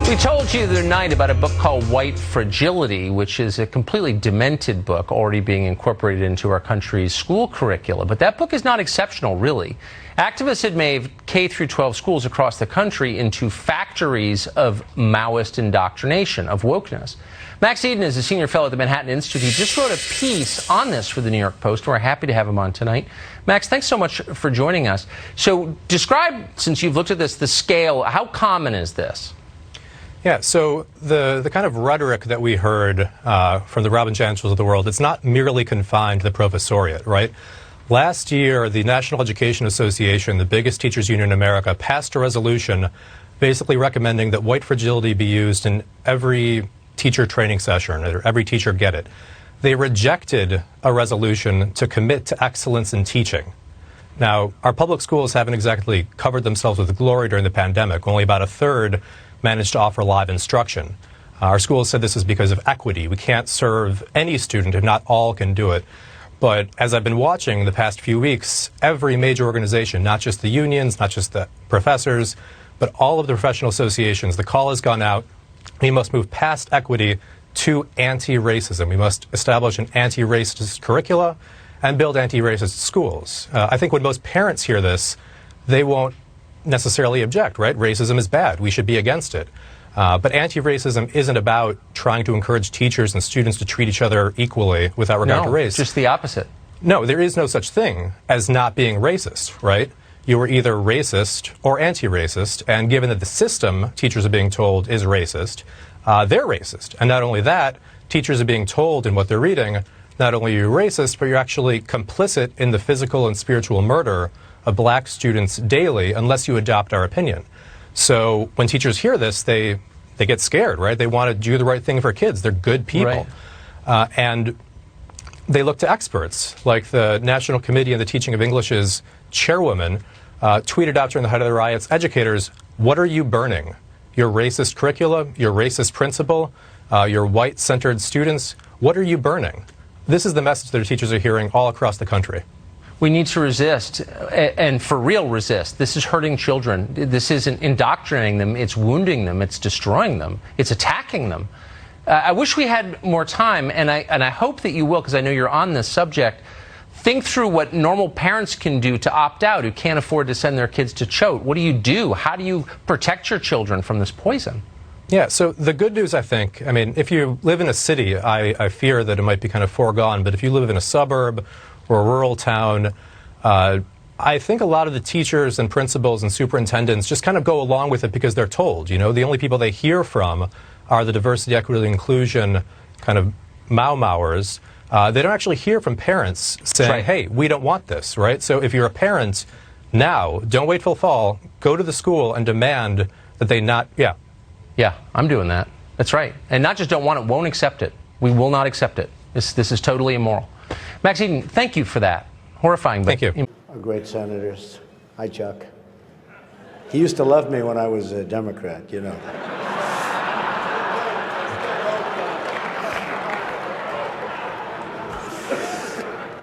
We told you the other night about a book called White Fragility, which is a completely demented book already being incorporated into our country's school curricula. But that book is not exceptional, really. Activists had made K-12 schools across the country into factories of Maoist indoctrination, of wokeness. Max Eden is a senior fellow at the Manhattan Institute. He just wrote a piece on this for the New York Post. We're happy to have him on tonight. Max, thanks so much for joining us. So describe, since you've looked at this, the scale. How common is this? Yeah, so the kind of rhetoric that we heard from the Robin Chancellors of the world, it's not merely confined to the professoriate, right? Last year, the National Education Association, the biggest teachers union in America, passed a resolution basically recommending that white fragility be used in every teacher training session, or every teacher get it. They rejected a resolution to commit to excellence in teaching. Now, our public schools haven't exactly covered themselves with glory during the pandemic. Only about a third managed to offer live instruction. Our schools said this is because of equity. We can't serve any student if not all can do it. But as I've been watching the past few weeks, every major organization, not just the unions, not just the professors, but all of the professional associations, the call has gone out. We must move past equity to anti-racism. We must establish an anti-racist curricula and build anti-racist schools. I think when most parents hear this, they won't necessarily object, right? Racism is bad. We should be against it. But anti-racism isn't about trying to encourage teachers and students to treat each other equally without regard to race. Just the opposite. No, there is no such thing as not being racist, right? You are either racist or anti-racist, and given that the system, teachers are being told, is racist, they're racist. And not only that, teachers are being told in what they're reading, not only are you racist, but you're actually complicit in the physical and spiritual murder of black students daily unless you adopt our opinion. So when teachers hear this, they get scared, right? They want to do the right thing for kids. They're good people. Right. And they look to experts, like the National Committee on the Teaching of English's chairwoman tweeted out during the height of the riots, educators, what are you burning? Your racist curricula, your racist principal, your white-centered students, what are you burning? This is the message that our teachers are hearing all across the country. We need to resist, and for real resist. This is hurting children. This isn't indoctrinating them. It's wounding them. It's destroying them. It's attacking them. I wish we had more time, and I hope that you will, because I know you're on this subject. Think through what normal parents can do to opt out, who can't afford to send their kids to Choate. What do you do? How do you protect your children from this poison? Yeah, so the good news, I think, I mean, if you live in a city, I fear that it might be kind of foregone, but if you live in a suburb or a rural town, I think a lot of the teachers and principals and superintendents just kind of go along with it because they're told. You know, the only people they hear from are the diversity, equity, and inclusion kind of Mau-Mauers. They don't actually hear from parents saying, right, hey, we don't want this, right? So if you're a parent now, don't wait till fall, go to the school and demand that they not, Yeah, I'm doing that. That's right. And not just don't want it, won't accept it. We will not accept it. This is totally immoral. Max Eden, thank you for that. Horrifying. Thank you. Great senators. Hi, Chuck. He used to love me when I was a Democrat, you know.